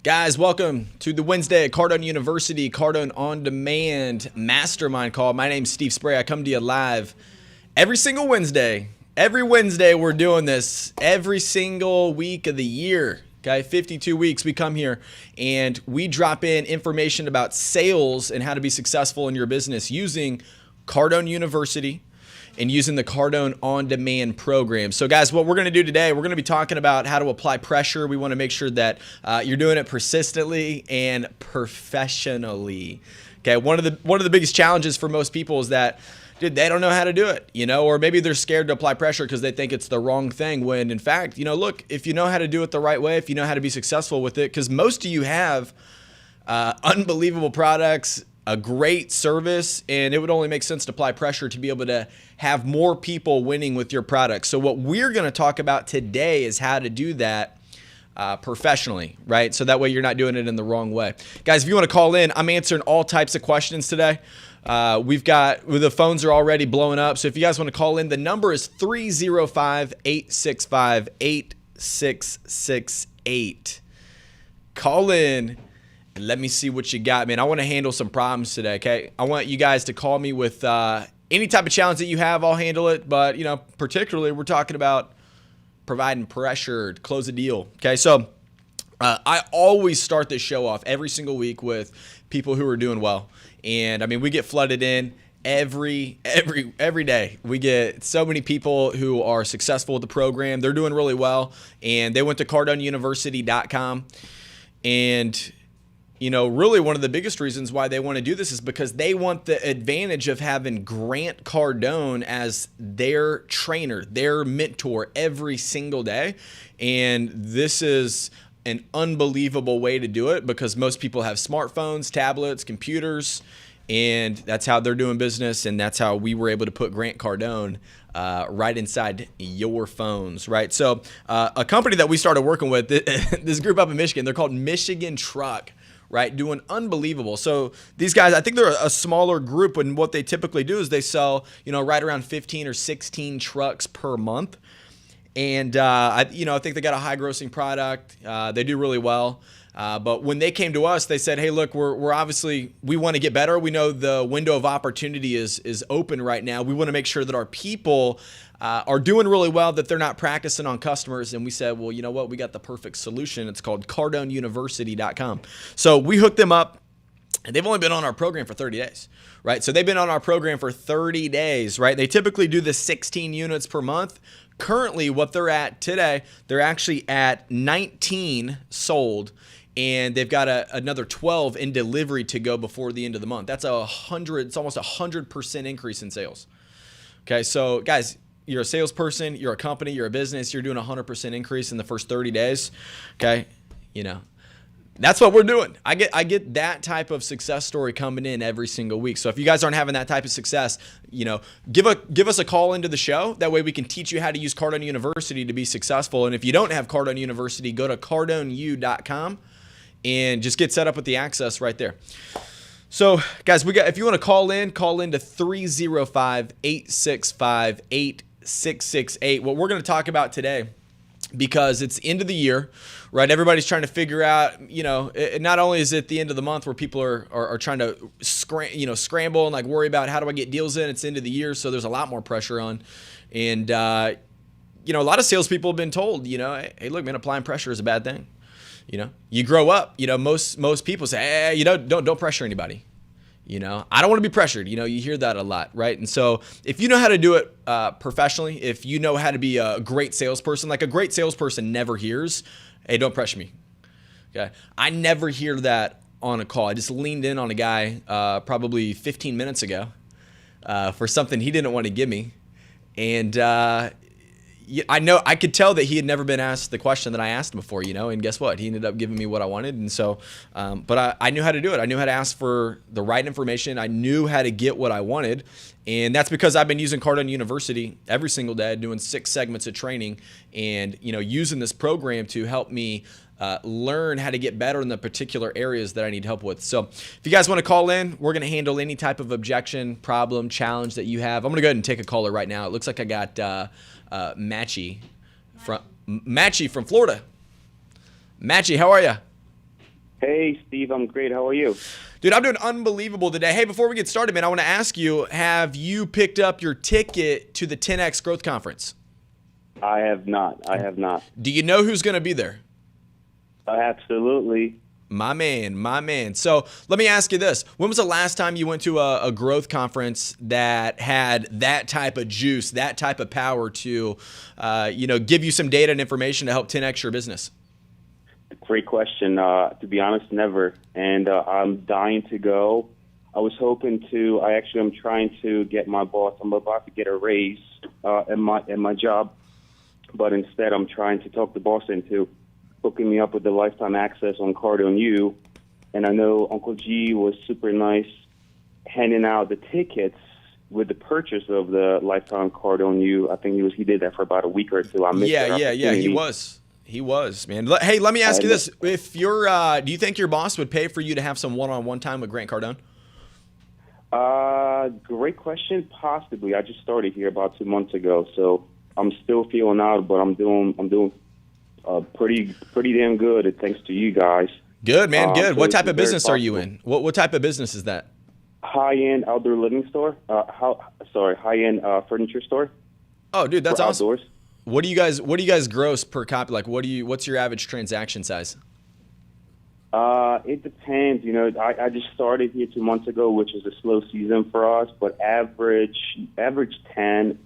Guys, welcome to the Wednesday at Cardone University, Cardone On Demand Mastermind Call. My name's Steve Spray. I come to you live every single Wednesday. Every Wednesday we're doing this every single week of the year. Okay, 52 weeks we come here and we drop in information about sales and how to be successful in your business using Cardone University and using the Cardone On Demand program. So guys, what we're going to do today, we're going to be talking about how to apply pressure. We want to make sure that you're doing it persistently and professionally. Okay, one of the biggest challenges for most people is that, dude, they don't know how to do it, or maybe they're scared to apply pressure because they think it's the wrong thing, when in fact, look, if you know how to do it the right way, if you know how to be successful with it, because most of you have unbelievable products, a great service, and it would only make sense to apply pressure to be able to have more people winning with your product. So what we're going to talk about today is how to do that professionally, right? So that way you're not doing it in the wrong way. Guys, if you want to call in, I'm answering all types of questions today. The phones are already blowing up. So if you guys want to call in, the number is 305-865-8668. Call in. Let me see what you got, man. I want to handle some problems today, okay? I want you guys to call me with any type of challenge that you have. I'll handle it, but, particularly we're talking about providing pressure to close a deal, okay? So I always start this show off every single week with people who are doing well. And, we get flooded in every day. We get so many people who are successful with the program. They're doing really well, and they went to CardoneUniversity.com. And really one of the biggest reasons why they want to do this is because they want the advantage of having Grant Cardone as their trainer, their mentor every single day. And this is an unbelievable way to do it because most people have smartphones, tablets, computers, and that's how they're doing business. And that's how we were able to put Grant Cardone right inside your phones, right? So a company that we started working with, this group up in Michigan, they're called Michigan Truck, right? Doing unbelievable. So these guys, I think they're a smaller group, and what they typically do is they sell, right around 15 or 16 trucks per month. And, I think they got a high grossing product. They do really well. But when they came to us, they said, hey, look, we're obviously, we want to get better. We know the window of opportunity is open right now. We want to make sure that our people are doing really well, that they're not practicing on customers. And we said, well, you know what? We got the perfect solution. It's called CardoneUniversity.com. So we hooked them up, and they've only been on our program for 30 days, right? So they've been on our program for 30 days, right? They typically do the 16 units per month. Currently, what they're at today, they're actually at 19 sold, and they've got another 12 in delivery to go before the end of the month. That's it's almost 100% increase in sales. Okay, so guys, you're a salesperson, you're a company, you're a business, you're doing 100% increase in the first 30 days. Okay, that's what we're doing. I get that type of success story coming in every single week. So if you guys aren't having that type of success, give us a call into the show. That way we can teach you how to use Cardone University to be successful. And if you don't have Cardone University, go to CardoneU.com and just get set up with the access right there. So guys, if you want to call in to 305-865-8668. What we're going to talk about today, because it's end of the year, right? Everybody's trying to figure out, not only is it the end of the month where people are trying to scramble and worry about how do I get deals in. It's end of the year, so there's a lot more pressure on. And, a lot of salespeople have been told, hey, look, man, applying pressure is a bad thing. You grow up, most people say, hey, don't pressure anybody. I don't want to be pressured. You hear that a lot, right? And so if you know how to do it professionally, if you know how to be a great salesperson, like a great salesperson never hears, hey, don't pressure me. Okay. I never hear that on a call. I just leaned in on a guy probably 15 minutes ago for something he didn't want to give me. And I could tell that he had never been asked the question that I asked him before, and guess what? He ended up giving me what I wanted. And so, but I knew how to do it. I knew how to ask for the right information. I knew how to get what I wanted. And that's because I've been using Cardone University every single day, doing 6 segments of training and, using this program to help me learn how to get better in the particular areas that I need help with. So if you guys want to call in, we're going to handle any type of objection, problem, challenge that you have. I'm going to go ahead and take a caller right now. It looks like I got Matchy from Florida. Matchy, how are you? Hey, Steve, I'm great. How are you? Dude, I'm doing unbelievable today. Hey, before we get started, man, I want to ask you, have you picked up your ticket to the 10X Growth Conference? I have not. Do you know who's going to be there? Absolutely. My man. So let me ask you this. When was the last time you went to a growth conference that had that type of juice, that type of power to, give you some data and information to help 10X your business? Great question. To be honest, never. And I'm dying to go. I was hoping to. I'm trying to get my boss. I'm about to get a raise in my job, but instead I'm trying to talk the boss into hooking me up with the lifetime access on Cardone U. And I know Uncle G was super nice handing out the tickets with the purchase of the lifetime Cardone U. I think he did that for about a week or two. I missed that opportunity. He was, man. Hey, let me ask you this. If you're, do you think your boss would pay for you to have some one-on-one time with Grant Cardone? Great question. Possibly. I just started here about 2 months ago, so I'm still feeling out, but I'm doing pretty damn good. Thanks to you guys. Good, man. Good. So what type of business possible. are you in? What type of business is that? High-end outdoor living store. High-end furniture store. Oh, dude, that's awesome. Outdoors. What do you guys gross per copy? Like, what's your average transaction size? It depends. I just started here 2 months ago, which is a slow season for us. But average 10,000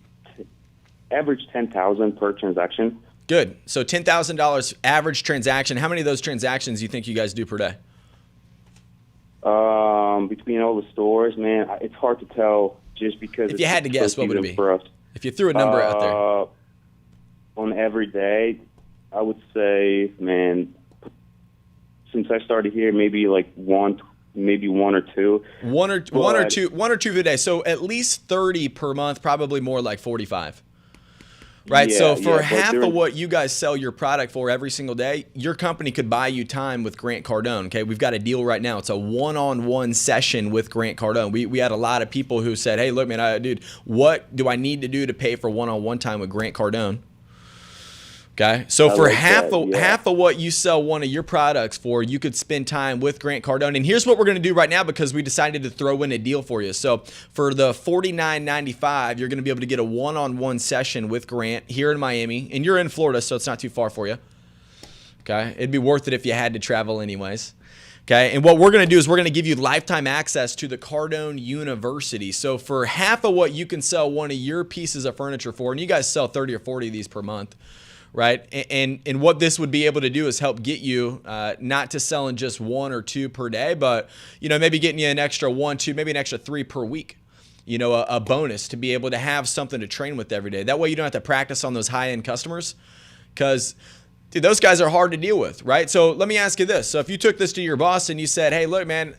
per transaction. Good. So $10,000 average transaction. How many of those transactions do you think you guys do per day? Between all the stores, man, it's hard to tell. Just because if you had to guess, what would it be? For us. If you threw a number out there. On every day, I would say, man, since I started here, maybe like one or two. One or two per day. So at least 30 per month, probably more like 45. Right? So for half of what you guys sell your product for every single day, your company could buy you time with Grant Cardone. Okay, we've got a deal right now. It's a one-on-one session with Grant Cardone. We had a lot of people who said, hey, look, man, dude, what do I need to do to pay for one-on-one time with Grant Cardone? Okay, so for half of what you sell one of your products for, you could spend time with Grant Cardone. And here's what we're going to do right now, because we decided to throw in a deal for you. So for the $49.95, you're going to be able to get a one-on-one session with Grant here in Miami. And you're in Florida, so it's not too far for you. Okay, it'd be worth it if you had to travel anyways. Okay, and what we're going to do is we're going to give you lifetime access to the Cardone University. So for half of what you can sell one of your pieces of furniture for, and you guys sell 30 or 40 of these per month, right? And what this would be able to do is help get you not to selling just one or two per day, but maybe getting you an extra 1, 2, maybe an extra 3 per week. A bonus to be able to have something to train with every day. That way you don't have to practice on those high-end customers, because dude, those guys are hard to deal with, right? So let me ask you this. So if you took this to your boss and you said, hey, look, man,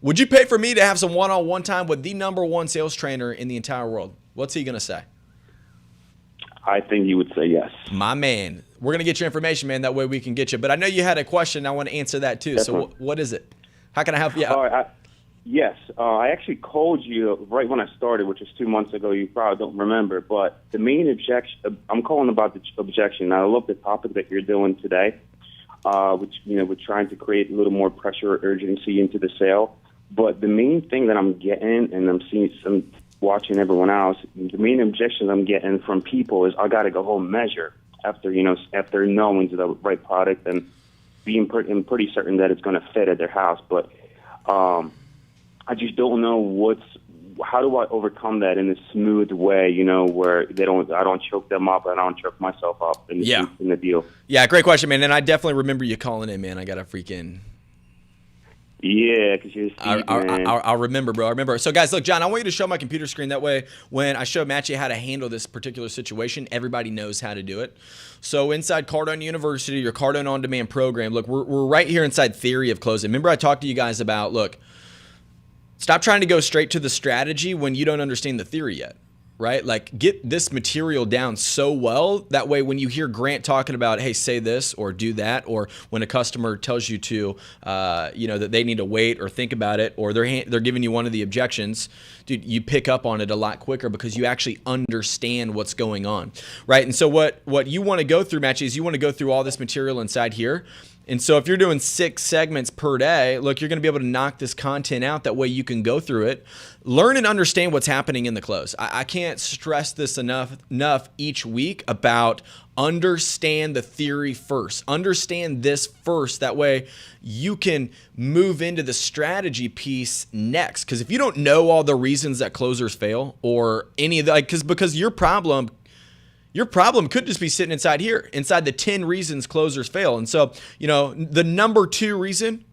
would you pay for me to have some one-on-one time with the #1 sales trainer in the entire world? What's he going to say? I think you would say yes. My man. We're going to get your information, man. That way we can get you. But I know you had a question. I want to answer that too. Definitely. So what is it? How can I help you out? All right. Yes. I actually called you right when I started, which was 2 months ago. You probably don't remember. But the main objection, I'm calling about the objection. I love the topic that you're doing today, which, we're trying to create a little more pressure or urgency into the sale. But the main thing that I'm getting, and I'm seeing some watching everyone else, the main objections I'm getting from people is I got to go home and measure after knowing the right product and being pretty certain that it's going to fit at their house. But I just don't know how do I overcome that in a smooth way, where I don't choke them up and I don't choke myself up in the deal. Yeah, great question, man. And I definitely remember you calling in, man. I got a freaking... Yeah, because you're Steve, man. I'll remember, bro. I remember. So, guys, look, John, I want you to show my computer screen. That way, when I show Matchy how to handle this particular situation, everybody knows how to do it. So, inside Cardone University, your Cardone On-Demand program, look, we're right here inside theory of closing. Remember I talked to you guys about, look, stop trying to go straight to the strategy when you don't understand the theory yet. Right? Like, get this material down so well that way when you hear Grant talking about, hey, say this or do that, or when a customer tells you to, that they need to wait or think about it, or they're giving you one of the objections, dude, you pick up on it a lot quicker because you actually understand what's going on, right? And so what you want to go through, Matchy, is you want to go through all this material inside here, And so if you're doing 6 segments per day, look, you're going to be able to knock this content out. That way you can go through it, learn and understand what's happening in the close. I can't stress this enough each week about understand the theory first. Understand this first. That way you can move into the strategy piece next. Because if you don't know all the reasons that closers fail or any of the, because your problem could just be sitting inside here, inside the 10 reasons closers fail. And so, the number 2 reason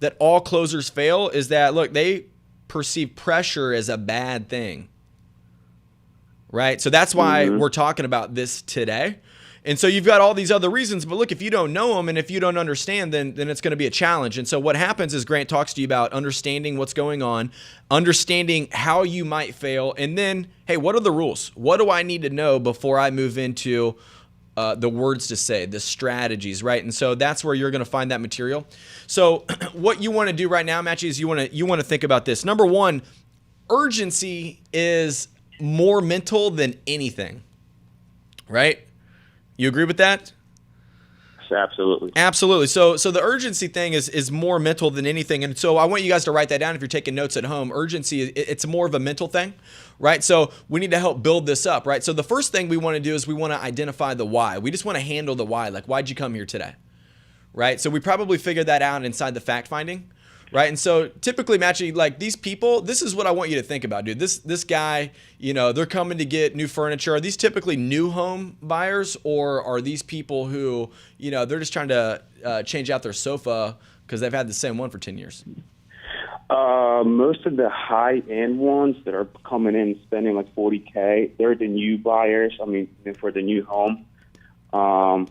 that all closers fail is that, look, they perceive pressure as a bad thing, right? So that's why we're talking about this today. And so you've got all these other reasons, but look, if you don't know them and if you don't understand, then it's going to be a challenge. And so what happens is Grant talks to you about understanding what's going on, understanding how you might fail, and then, hey, what are the rules? What do I need to know before I move into the words to say, the strategies, right? And so that's where you're going to find that material. So what you want to do right now, Matchy, is you want to think about this. Number 1, urgency is more mental than anything, right? You agree with that? Absolutely. Absolutely. So the urgency thing is more mental than anything. And so I want you guys to write that down if you're taking notes at home. Urgency, it's more of a mental thing, right? So we need to help build this up, right? So the first thing we want to do is we want to identify the why. We just want to handle the why. Like, why'd you come here today, right? So we probably figured that out inside the fact finding, right? And so typically, Matchy, like these people, this is what I want you to think about, dude. This guy, they're coming to get new furniture. Are these typically new home buyers, or are these people who, they're just trying to change out their sofa because they've had the same one for 10 years? Most of the high-end ones that are coming in spending like $40K, they're the new buyers. I mean, for the new home. So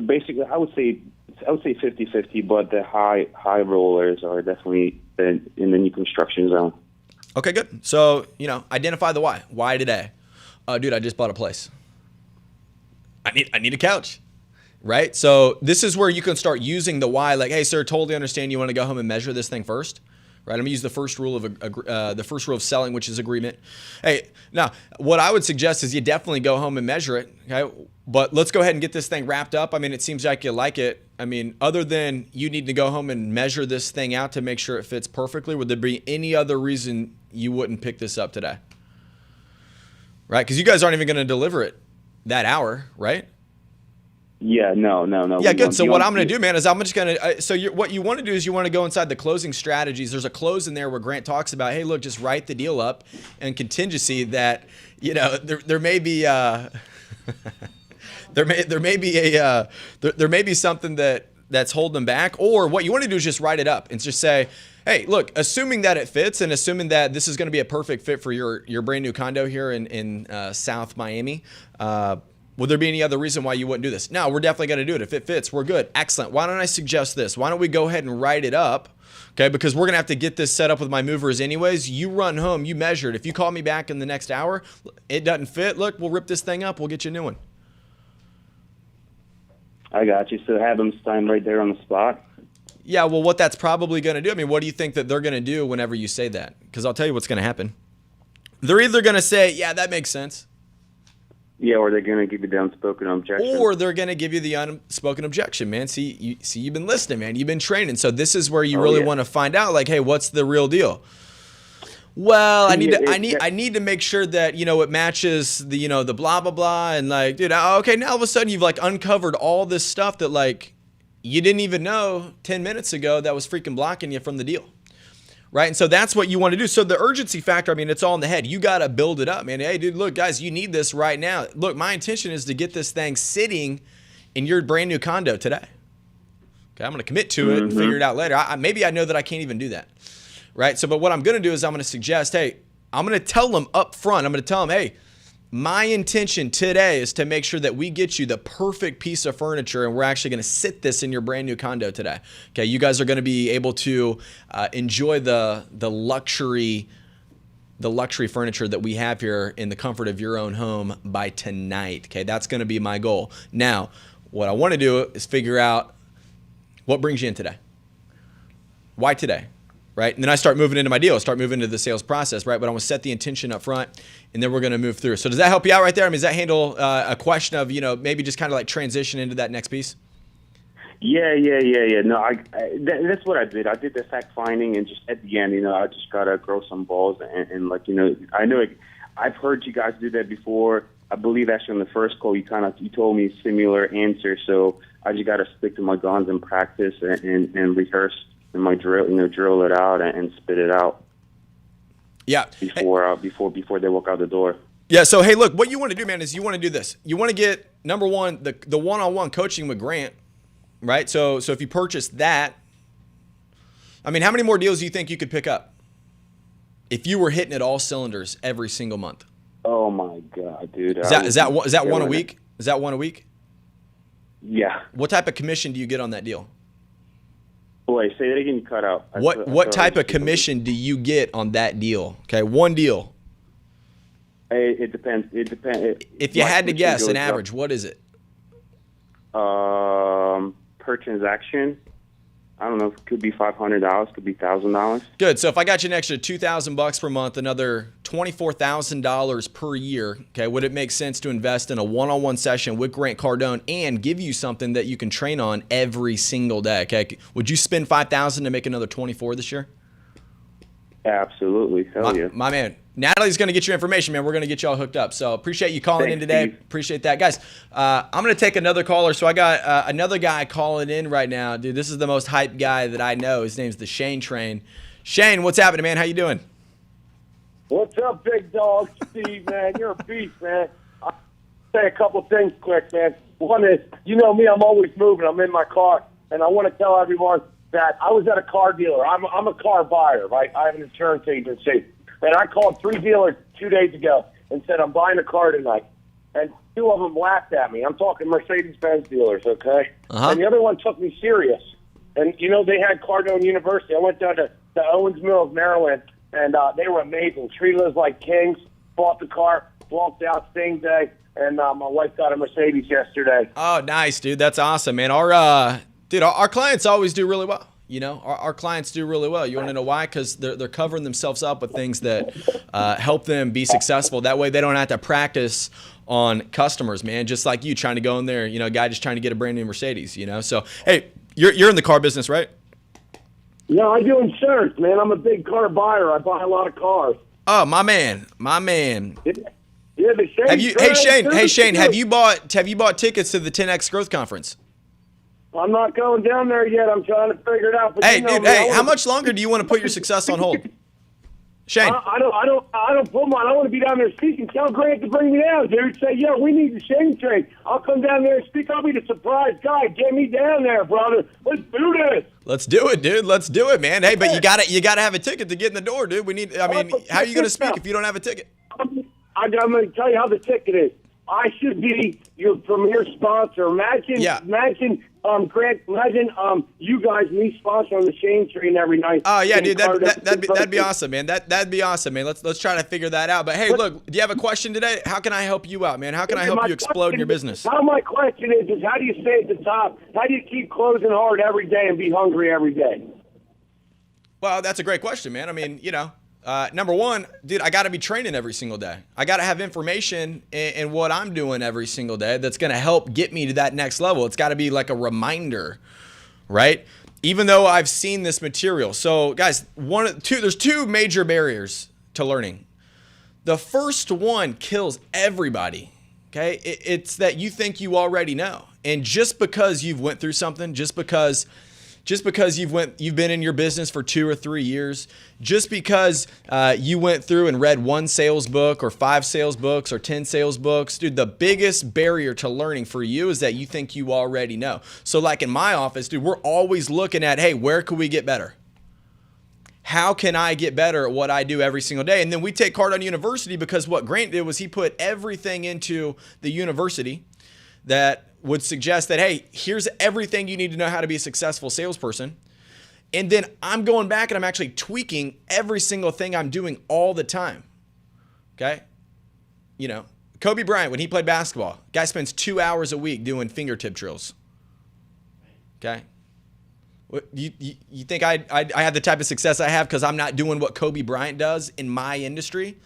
basically, I would say 50-50, but the high rollers are definitely in the new construction zone. Okay, good. So, identify the why. Why today? Dude, I just bought a place. I need a couch, right? So this is where you can start using the why. Like, hey, sir, totally understand you want to go home and measure this thing first, right? I'm gonna use the first rule of selling, which is agreement. Hey, now what I would suggest is you definitely go home and measure it, okay? But let's go ahead and get this thing wrapped up. I mean, it seems like you like it. I mean, other than you need to go home and measure this thing out to make sure it fits perfectly, would there be any other reason you wouldn't pick this up today? Right? Because you guys aren't even going to deliver it that hour, right? Yeah, no. Yeah, good. So what I'm going to do, man, is I'm just going to, what you want to do is you want to go inside the closing strategies. There's a close in there where Grant talks about, hey, look, just write the deal up and contingency that, there may be, there may be something that's holding them back, or what you want to do is just write it up and just say, hey, look, assuming that it fits and assuming that this is going to be a perfect fit for your brand new condo here in South Miami, would there be any other reason why you wouldn't do this? No, we're definitely going to do it. If it fits, we're good. Excellent. Why don't I suggest this? Why don't we go ahead and write it up? Okay, because we're going to have to get this set up with my movers anyways. You run home, you measure it. If you call me back in the next hour, it doesn't fit, look, we'll rip this thing up. We'll get you a new one. I got you. So have them sign right there on the spot? Yeah, well, what that's probably going to do, I mean, what do you think that they're going to do whenever you say that? Because I'll tell you what's going to happen. They're either going to say, yeah, that makes sense. Yeah, or they're going to give you the unspoken objection. Or they're going to give you the unspoken objection, man. See, you've been listening, man. You've been training. So this is where you really want to find out, like, hey, what's the real deal? Well, I need to make sure that, it matches the, the blah, blah, blah. And like, dude, okay, now all of a sudden you've like uncovered all this stuff that like you didn't even know 10 minutes ago that was freaking blocking you from the deal. Right. And so that's what you want to do. So the urgency factor, I mean, it's all in the head. You got to build it up, man. Hey, dude, look, guys, you need this right now. Look, my intention is to get this thing sitting in your brand new condo today. Okay. I'm going to commit to it and figure it out later. Maybe I know that I can't even do that. Right. So, but what I'm going to do is I'm going to suggest, hey, I'm going to tell them up front. I'm going to tell them, hey, my intention today is to make sure that we get you the perfect piece of furniture, and we're actually going to sit this in your brand new condo today. Okay, you guys are going to be able to enjoy the luxury furniture that we have here in the comfort of your own home by tonight. Okay, that's going to be my goal. Now, what I want to do is figure out what brings you in today. Why today? right? And then I start moving into my deal, start moving into the sales process, right? But I want to set the intention up front, and then we're going to move through. So does that help you out right there? I mean, does that handle a question of, maybe just kind of like transition into that next piece? Yeah. No, that's what I did. I did the fact finding, and just at the end, I just gotta grow some balls, and I know I've heard you guys do that before. I believe actually on the first call, you told me a similar answer. So I just gotta stick to my guns and practice and rehearse in my drill, drill it out and spit it out. Yeah. Before they walk out the door. Yeah. So hey, look, what you want to do, man, is you want to do this. You want to get number one, the one-on-one coaching with Grant. Right? So if you purchase that, I mean, how many more deals do you think you could pick up if you were hitting it all cylinders every single month? Oh my God, dude. Is that one a week? Is that one a week? Yeah. What type of commission do you get on that deal? Boy, say that again, you cut out. What type of commission do you get on that deal? Okay, one deal. It depends. If you had to guess an average, what is it? Per transaction, I don't know. It could be $500, could be $1,000. Good. So if I got you an extra $2,000 per month, another $24,000 per year, okay, would it make sense to invest in a one-on-one session with Grant Cardone and give you something that you can train on every single day? Okay, would you spend $5,000 to make another 24 this year? Absolutely. Hell yeah. My man. Natalie's going to get your information, man. We're going to get you all hooked up. So appreciate you calling in today. Steve. Appreciate that. Guys, I'm going to take another caller. So I got another guy calling in right now. Dude, this is the most hyped guy that I know. His name's the Shane Train. Shane, what's happening, man? How you doing? What's up, big dog? Steve, man. You're a beast, man. I'll say a couple things quick, man. One is, you know me, I'm always moving. I'm in my car, and I want to tell everyone that I was at a car dealer. I'm a car buyer, right? I have an insurance agency. And I called 3 dealers 2 days ago and said, I'm buying a car tonight. And 2 of them laughed at me. I'm talking Mercedes-Benz dealers, okay? Uh-huh. And the other one took me serious. And, they had Cardone University. I went down to Owens Mills, Maryland, and they were amazing. Treated us like kings, bought the car, walked out same day, and my wife got a Mercedes yesterday. Oh, nice, dude. That's awesome, man. Our clients always do really well. Our clients do really well. You want to know why? Because they're covering themselves up with things that help them be successful. That way they don't have to practice on customers, man. Just like you trying to go in there, a guy just trying to get a brand new Mercedes, So, hey, you're in the car business, right? Yeah, I do insurance, man. I'm a big car buyer. I buy a lot of cars. Oh, my man. Yeah, Hey, Shane, have you bought tickets to the 10X Growth Conference? I'm not going down there yet. I'm trying to figure it out. But Hey, dude, how much longer do you want to put your success on hold? Shane. I don't put mine. I want to be down there speaking. Tell Grant to bring me down, dude. Say, yo, we need the Shane Train. I'll come down there and speak. I'll be the surprise guy. Get me down there, brother. Let's do this. Let's do it, dude. Let's do it, man. Hey, but you gotta have a ticket to get in the door, dude. How are you gonna speak if you don't have a ticket? I'm going to tell you how the ticket is. I should be your premier sponsor. Imagine, Grant, you guys, me sponsoring the Shane Train every night. Oh yeah, dude, that'd be awesome, man. That'd be awesome, man. Let's try to figure that out. But hey, look, do you have a question today? How can I help you out, man? How can I help you explode in your business? My question is how do you stay at the top? How do you keep closing hard every day and be hungry every day? Well, that's a great question, man. Number one, dude, I got to be training every single day. I got to have information in what I'm doing every single day that's going to help get me to that next level. It's got to be like a reminder, right? Even though I've seen this material. So, guys, there's 2 major barriers to learning. The first one kills everybody, okay? It's that you think you already know. And just because you've went through something, just because you've been in your business for 2 or 3 years, just because you went through and read 1 sales book or 5 sales books or 10 sales books, dude, the biggest barrier to learning for you is that you think you already know. So like in my office, dude, we're always looking at, hey, where could we get better? How can I get better at what I do every single day? And then we take Cardone University because what Grant did was he put everything into the university that would suggest that, hey, here's everything you need to know how to be a successful salesperson. And then I'm going back and I'm actually tweaking every single thing I'm doing all the time. Okay? Kobe Bryant, when he played basketball, guy spends 2 hours a week doing fingertip drills. Okay? You think I have the type of success I have because I'm not doing what Kobe Bryant does in my industry?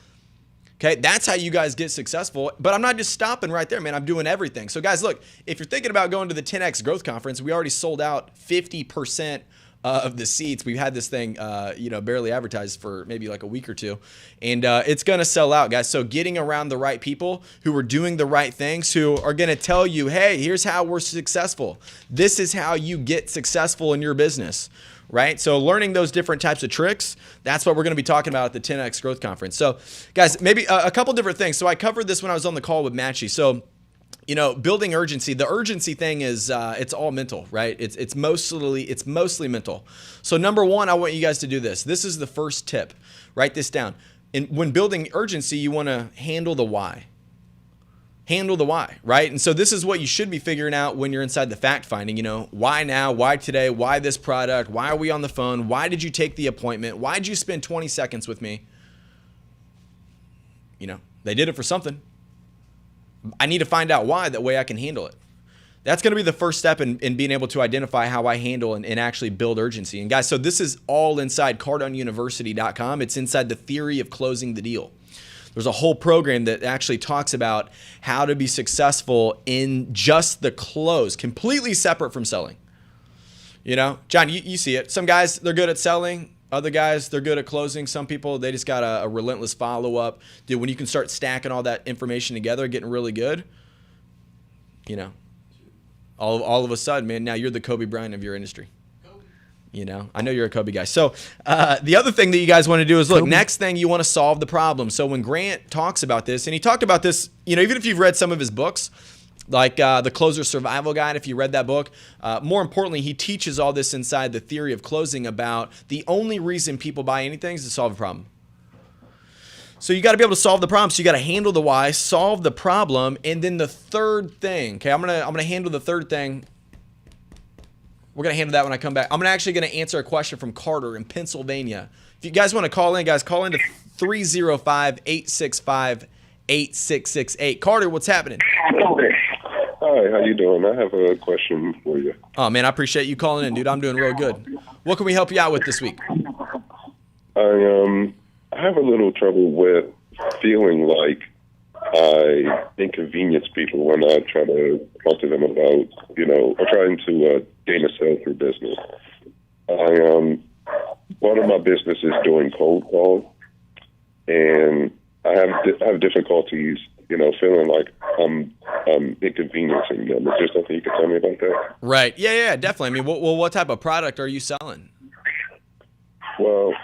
Okay, that's how you guys get successful. But I'm not just stopping right there, man. I'm doing everything. So guys, look, if you're thinking about going to the 10X Growth Conference, we already sold out 50% of the seats. We've had this thing, barely advertised for maybe like a week or two, and it's going to sell out, guys. So getting around the right people who are doing the right things, who are going to tell you, hey, here's how we're successful. This is how you get successful in your business. Right? So learning those different types of tricks, that's what we're going to be talking about at the 10X Growth Conference. So guys, maybe a couple different things. So I covered this when I was on the call with Matchy. So, building urgency, the urgency thing is, it's all mental, right? It's mostly mental. So number one, I want you guys to do this. This is the first tip. Write this down. And when building urgency, you want to handle the why. Handle the why, right? And so this is what you should be figuring out when you're inside the fact finding, why now, why today, why this product, why are we on the phone, why did you take the appointment, why did you spend 20 seconds with me? They did it for something. I need to find out why, that way I can handle it. That's going to be the first step in being able to identify how I handle and actually build urgency. And guys, so this is all inside CardoneUniversity.com. It's inside the theory of closing the deal. There's a whole program that actually talks about how to be successful in just the close, completely separate from selling. John, you see it. Some guys, they're good at selling. Other guys, they're good at closing. Some people, they just got a relentless follow-up. Dude, when you can start stacking all that information together, getting really good, all of a sudden, man, now you're the Kobe Bryant of your industry. I know you're a Kobe guy. So the other thing that you guys want to do is, look, next thing you want to solve the problem. So when Grant talks about this, and he talked about this, even if you've read some of his books, like the Closer Survival Guide, if you read that book, more importantly, he teaches all this inside the theory of closing about the only reason people buy anything is to solve a problem. So you got to be able to solve the problem. So you got to handle the why, solve the problem, and then the third thing. Okay, I'm gonna handle the third thing. We're going to handle that when I come back. I'm actually going to answer a question from Carter in Pennsylvania. If you guys want to call in, guys, call in to 305-865-8668. Carter, what's happening? Hi, how you doing? I have a question for you. Oh, man, I appreciate you calling in, dude. I'm doing real good. What can we help you out with this week? I have a little trouble with feeling like I inconvenience people when I try to talk to them about, or trying to gain a sale through business. Part of my business is doing cold calls, and I have difficulties, feeling like I'm inconveniencing them. Is there something you can tell me about that? Right. Yeah, definitely. I mean, what type of product are you selling? Well,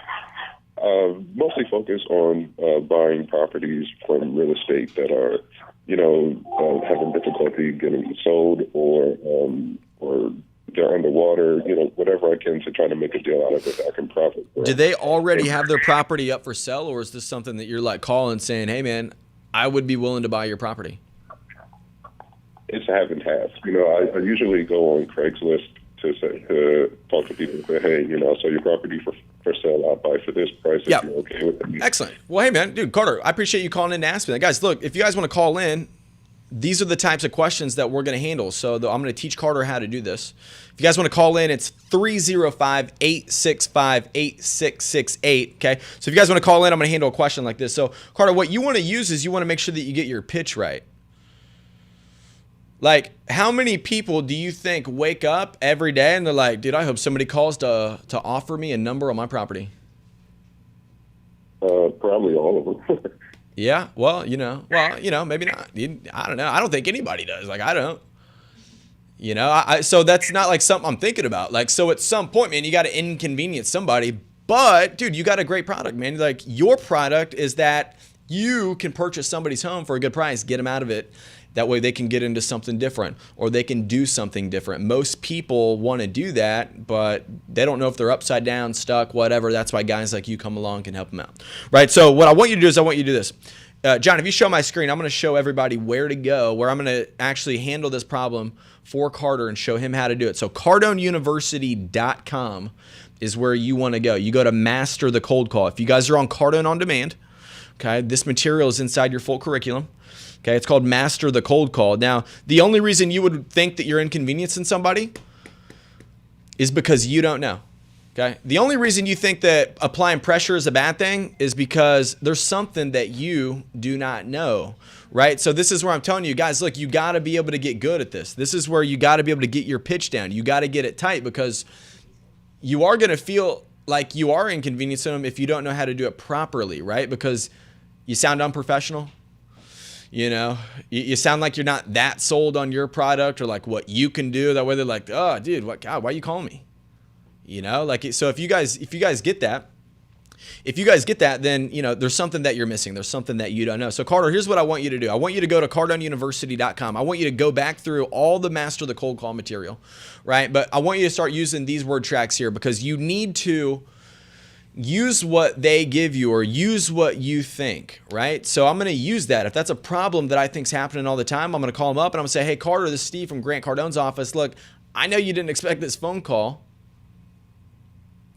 mostly focus on buying properties from real estate that are, having difficulty getting sold, or they're underwater. Whatever I can to try to make a deal out of it that I can profit from. Do they already have their property up for sale, or is this something that you're like calling saying, "Hey, man, I would be willing to buy your property"? It's half and half. I usually go on Craigslist to talk to people and say, hey, I sell your property for sale. I'll buy for this price if you're okay with it. Excellent. Well, hey, man, dude, Carter, I appreciate you calling in to ask me that. Guys, look, if you guys want to call in, these are the types of questions that we're going to handle. So I'm going to teach Carter how to do this. If you guys want to call in, it's 305-865-8668, okay? So if you guys want to call in, I'm going to handle a question like this. So, Carter, what you want to use is you want to make sure that you get your pitch right. Like, how many people do you think wake up every day and they're like, dude, I hope somebody calls to offer me a number on my property? Probably all of them. Yeah, well, maybe not. I don't know. I don't think anybody does. Like, I don't. So that's not like something I'm thinking about. Like, so at some point, man, you got to inconvenience somebody. But, dude, you got a great product, man. Like, your product is that you can purchase somebody's home for a good price, get them out of it. That way they can get into something different, or they can do something different. Most people want to do that, but they don't know if they're upside down, stuck, whatever. That's why guys like you come along and can help them out, right? So what I want you to do is I want you to do this. John, if you show my screen, I'm going to show everybody where to go, where I'm going to actually handle this problem for Carter and show him how to do it. So CardoneUniversity.com is where you want to go. You go to Master the Cold Call. If you guys are on Cardone On Demand, okay, this material is inside your full curriculum. Okay, it's called Master the Cold Call. Now, the only reason you would think that you're inconveniencing somebody is because you don't know. Okay. The only reason you think that applying pressure is a bad thing is because there's something that you do not know, right? So this is where I'm telling you guys, look, you got to be able to get good at this. This is where you got to be able to get your pitch down. You got to get it tight because you are going to feel like you are inconveniencing them if you don't know how to do it properly, right? Because you sound unprofessional. You know, you sound like you're not that sold on your product or like what you can do. That way they're like, oh, dude, what? God, why are you calling me? You know, like, so if you guys get that, then, you know, there's something that you're missing. There's something that you don't know. So Carter, here's what I want you to do. I want you to go to CardoneUniversity.com. I want you to go back through all the Master the Cold Call material, right? But I want you to start using these word tracks here because you need to use what they give you or use what you think, right? So I'm going to use that. If that's a problem that I think's happening all the time, I'm going to call them up and I'm going to say, hey, Carter, this is Steve from Grant Cardone's office. Look, I know you didn't expect this phone call.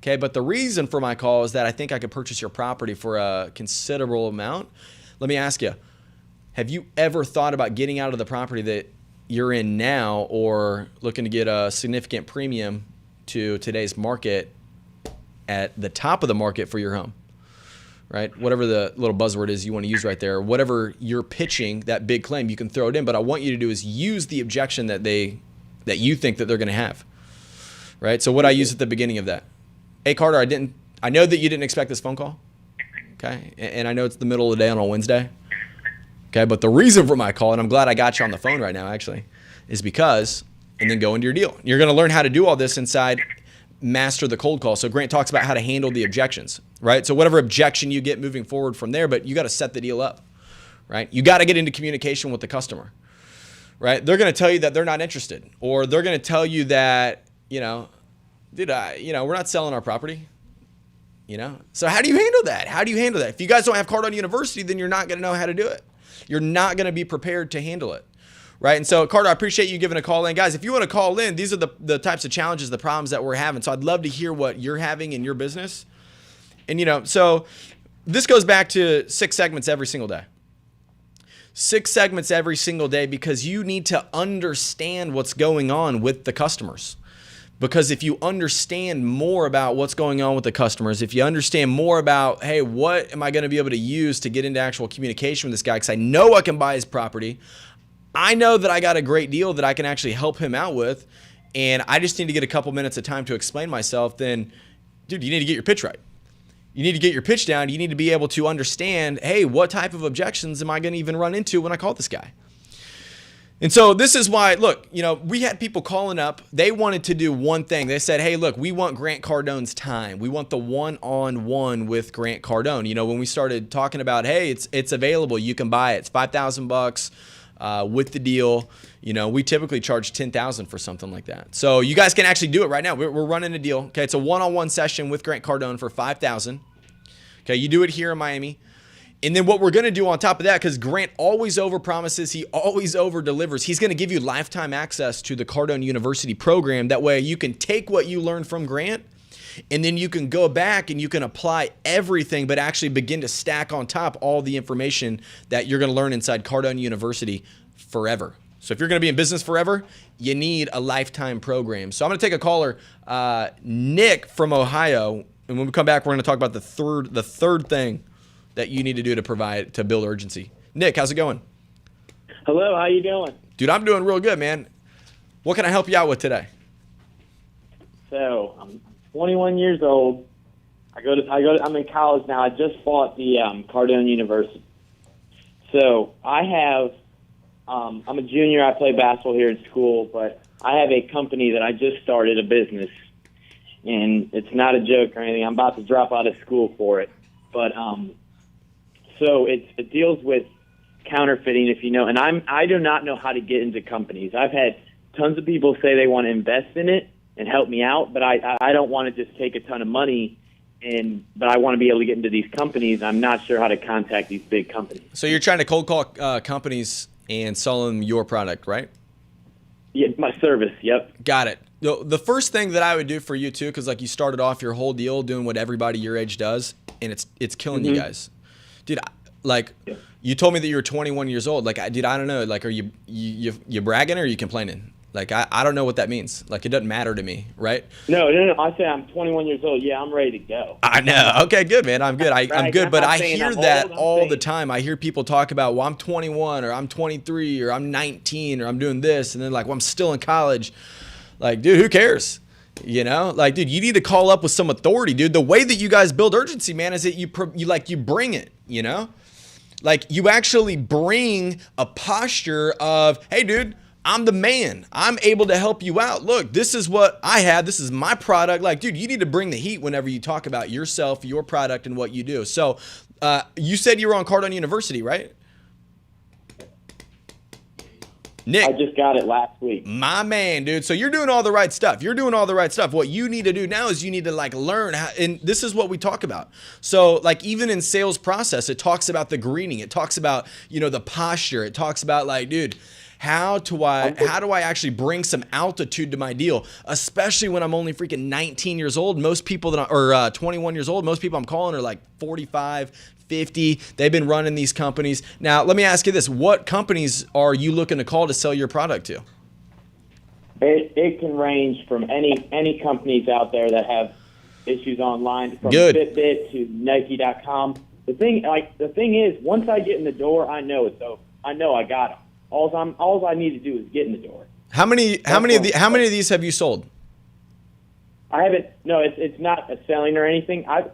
Okay, but the reason for my call is that I think I could purchase your property for a considerable amount. Let me ask you, have you ever thought about getting out of the property that you're in now or looking to get a significant premium to today's market at the top of the market for your home, right? Whatever the little buzzword is you want to use right there, whatever you're pitching, that big claim, you can throw it in. But I want you to do is use the objection that you think that they're going to have, right? So what I use at the beginning of that. Hey, Carter, I know that you didn't expect this phone call, okay? And I know it's the middle of the day on a Wednesday, okay? But the reason for my call, and I'm glad I got you on the phone right now, actually, is because, and then go into your deal. You're going to learn how to do all this inside Master the Cold Call. So Grant talks about how to handle the objections, right? So whatever objection you get moving forward from there, but you got to set the deal up, right? You got to get into communication with the customer, right? They're going to tell you that they're not interested, or they're going to tell you that, you know, dude, we're not selling our property, you know? So how do you handle that? How do you handle that? If you guys don't have Cardone University, then you're not going to know how to do it. You're not going to be prepared to handle it, right? And so, Carter, I appreciate you giving a call in. Guys, if you want to call in, these are the types of challenges, the problems that we're having. So I'd love to hear what you're having in your business. And, you know, so this goes back to 6 segments every single day. 6 segments every single day because you need to understand what's going on with the customers. Because if you understand more about what's going on with the customers, if you understand more about, hey, what am I going to be able to use to get into actual communication with this guy? Because I know I can buy his property. I know that I got a great deal that I can actually help him out with. And I just need to get a couple minutes of time to explain myself. Then, dude, you need to get your pitch right. You need to get your pitch down. You need to be able to understand, hey, what type of objections am I going to even run into when I call this guy? And so this is why, look, you know, we had people calling up. They wanted to do one thing. They said, hey, look, we want Grant Cardone's time. We want the one-on-one with Grant Cardone. You know, when we started talking about, hey, it's available. You can buy it. It's $5,000 with the deal. You know, we typically charge $10,000 for something like that. So you guys can actually do it right now. We're running a deal. Okay, it's a one-on-one session with Grant Cardone for $5,000. Okay, you do it here in Miami. And then what we're going to do on top of that, because Grant always overpromises, he always overdelivers, he's going to give you lifetime access to the Cardone University program. That way you can take what you learned from Grant, and then you can go back and you can apply everything, but actually begin to stack on top all the information that you're going to learn inside Cardone University forever. So if you're going to be in business forever, you need a lifetime program. So I'm going to take a caller, Nick from Ohio, and when we come back, we're going to talk about the third thing that you need to do to build urgency. Nick, how's it going? Hello, how you doing? Dude, I'm doing real good, man. What can I help you out with today? So, I'm 21 years old. I'm in college now. I just bought the Cardone University. So, I have, I'm a junior. I play basketball here in school, but I have a company that I just started, a business, and it's not a joke or anything. I'm about to drop out of school for it. But, so it deals with counterfeiting, if you know, and I do not know how to get into companies. I've had tons of people say they want to invest in it and help me out, but I don't want to just take a ton of money, but I want to be able to get into these companies. I'm not sure how to contact these big companies. So you're trying to cold call companies and sell them your product, right? Yeah, my service, yep. Got it. The first thing that I would do for you too, because like you started off your whole deal doing what everybody your age does, and it's killing you guys. Dude, like, you told me that you were 21 years old. Like, dude, I don't know. Like, are you bragging or are you complaining? Like, I don't know what that means. Like, it doesn't matter to me, right? No. I say I'm 21 years old. Yeah, I'm ready to go. I know. Okay, good, man. I'm good. I'm good. But I hear that all the time. I hear people talk about, well, I'm 21 or I'm 23 or I'm 19 or I'm doing this. And then like, well, I'm still in college. Like, dude, who cares? You know, like, dude, you need to call up with some authority, dude. The way that you guys build urgency, man, is that you bring it, you know, like you actually bring a posture of, hey, dude, I'm the man. I'm able to help you out. Look, this is what I have. This is my product. Like, dude, you need to bring the heat whenever you talk about yourself, your product, and what you do. So you said you were on Cardone University, right? Nick. I just got it last week. My man, dude. So you're doing all the right stuff. You're doing all the right stuff. What you need to do now is you need to like learn how, and this is what we talk about. So like even in sales process, it talks about the greeting. It talks about, you know, the posture. It talks about like, dude, how do I actually bring some altitude to my deal, especially when I'm only freaking 19 years old? Most people or 21 years old, most people I'm calling are like 45, 50. They've been running these companies. Now, let me ask you this. What companies are you looking to call to sell your product to? It can range from any companies out there that have issues online, from Fitbit to Nike.com. The thing is, once I get in the door, I know it's over. I know I got them. All I need to do is get in the door. How many of these have you sold? I haven't. No, it's not a selling or anything. I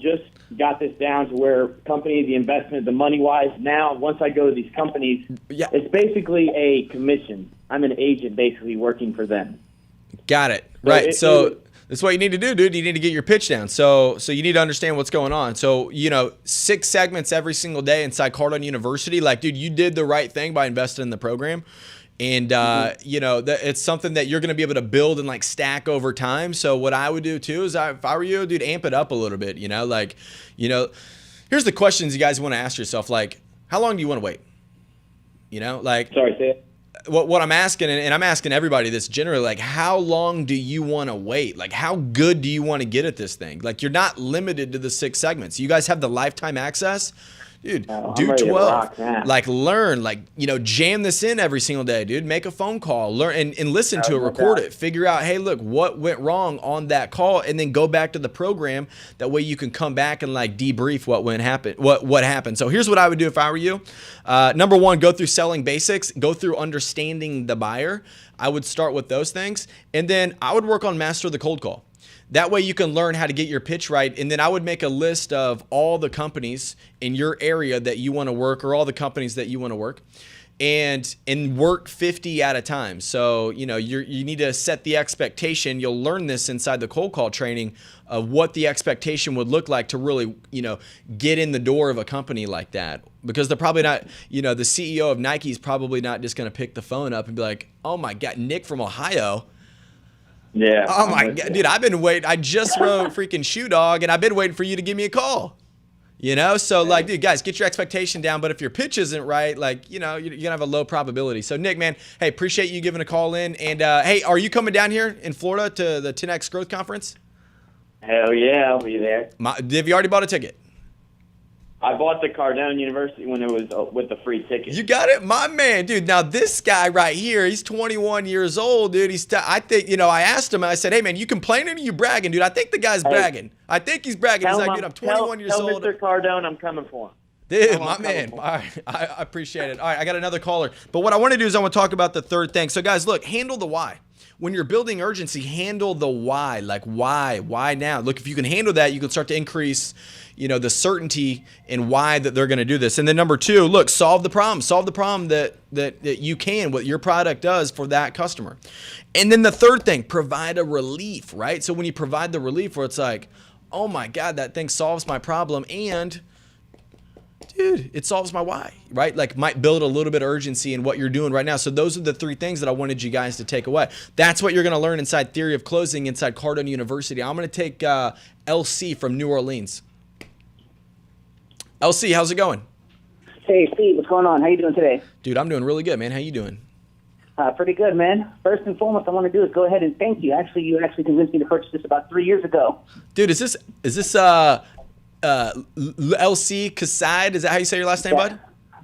just got this down to where the investment, the money wise. Now, once I go to these companies, it's basically a commission. I'm an agent basically working for them. Got it. Right. So that's what you need to do, dude. You need to get your pitch down. So you need to understand what's going on. So, you know, 6 segments every single day inside Cardone University. Like, dude, you did the right thing by investing in the program. And, you know, it's something that you're going to be able to build and like stack over time. So what I would do too is if I were you, dude, amp it up a little bit, you know, like, you know, here's the questions you guys want to ask yourself. Like, how long do you want to wait? You know, like, sorry, say it. What I'm asking, and I'm asking everybody this generally, like, how long do you want to wait? Like, how good do you want to get at this thing? Like, you're not limited to the 6 segments. You guys have the lifetime access. Dude, do 12. Like, learn, like, you know, jam this in every single day, dude. Make a phone call, learn and listen to it, record it, figure out, hey, look, what went wrong on that call, and then go back to the program. That way you can come back and like debrief what happened. So here's what I would do if I were you. Number 1, go through selling basics, go through understanding the buyer. I would start with those things. And then I would work on master the cold call. That way you can learn how to get your pitch right. And then I would make a list of all the companies in your area that you want to work, or all the companies that you want to work, and work 50 at a time. So, you know, you need to set the expectation. You'll learn this inside the cold call training of what the expectation would look like to really, you know, get in the door of a company like that. Because they're probably not, you know, the CEO of Nike is probably not just going to pick the phone up and be like, oh my God, Nick from Ohio. Yeah. Oh my God, dude, I've been waiting. I just wrote freaking Shoe Dog, and I've been waiting for you to give me a call. You know, so like, dude, guys, get your expectation down. But if your pitch isn't right, like, you know, you're gonna have a low probability. So Nick, man, hey, appreciate you giving a call in. And hey, are you coming down here in Florida to the 10X Growth Conference? Hell yeah, I'll be there. Have you already bought a ticket? I bought the Cardone University when it was with the free ticket. You got it? My man, dude. Now, this guy right here, he's 21 years old, dude. I think, you know, I asked him, I said, hey, man, you complaining or you bragging, dude? I think the guy's bragging. I think he's bragging. He's like, dude, I'm 21 years old. Tell Mr. Cardone I'm coming for him. Dude, my man. All right. I appreciate it. All right, I got another caller. But what I want to do is I want to talk about the third thing. So, guys, look, handle the why. When you're building urgency, handle the why. Like, why now? Look, if you can handle that, you can start to increase, you know, the certainty in why that they're going to do this. And then number 2, look, solve the problem. Solve the problem that you can, what your product does for that customer. And then the third thing, provide a relief, right? So when you provide the relief where it's like, oh my God, that thing solves my problem, and dude, it solves my why, right? Like, might build a little bit of urgency in what you're doing right now. So those are the 3 things that I wanted you guys to take away. That's what you're going to learn inside Theory of Closing inside Cardone University. I'm going to take LC from New Orleans. LC, how's it going? Hey, Steve, what's going on? How you doing today? Dude, I'm doing really good, man. How you doing? Pretty good, man. First and foremost, I want to do is go ahead and thank you. Actually, you convinced me to purchase this about 3 years ago. Dude, is this LC Kasside? Is that how you say your last name, bud?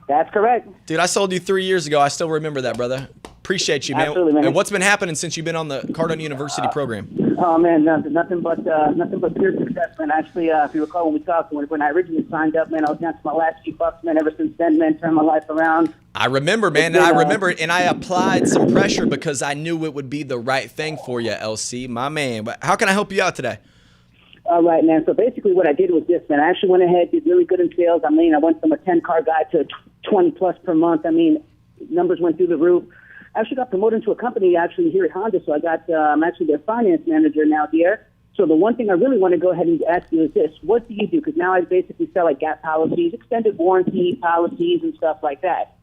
That's correct. Dude, I sold you 3 years ago. I still remember that, brother. Appreciate you, man. Absolutely, man. And what's been happening since you've been on the Cardone University program? Oh man, nothing but pure success, man. Actually, if you recall when we talked, when I originally signed up, man, I was down to my last few bucks, man. Ever since then, man, turned my life around. I remember, man. And I remember it, and I applied some pressure because I knew it would be the right thing for you, LC, my man. But how can I help you out today? All right, man. So basically what I did was this, man. I actually went ahead, did really good in sales. I mean, I went from a 10-car guy to 20-plus per month. I mean, numbers went through the roof. I actually got promoted into a company actually here at Honda, so I'm actually their finance manager now here. So the one thing I really want to go ahead and ask you is this. What do you do? Because now I basically sell like gap policies, extended warranty policies, and stuff like that.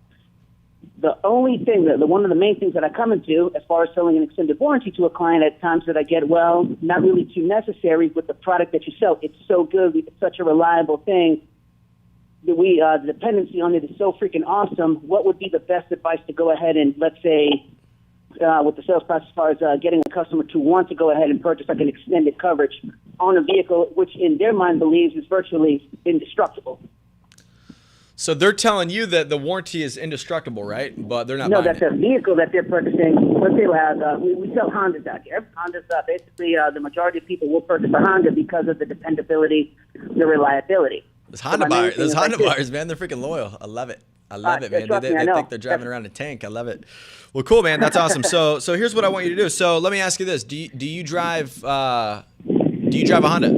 The only thing, one of the main things that I come into as far as selling an extended warranty to a client at times that I get, well, not really too necessary with the product that you sell. It's so good. It's such a reliable thing. The dependency on it is so freaking awesome. What would be the best advice to go ahead and, let's say, with the sales process as far as getting a customer to want to go ahead and purchase like an extended coverage on a vehicle, which in their mind believes is virtually indestructible? So they're telling you that the warranty is indestructible, right? But they're not. No, that's a vehicle that they're purchasing. Let's say we sell Hondas out here. Hondas, basically, the majority of people will purchase a Honda because of the dependability, the reliability. Those Honda buyers, man, they're freaking loyal. I love it. I love it, man. They think they're driving around a tank. I love it. Well, cool, man. That's awesome. So here's what I want you to do. So let me ask you this: Do you drive a Honda?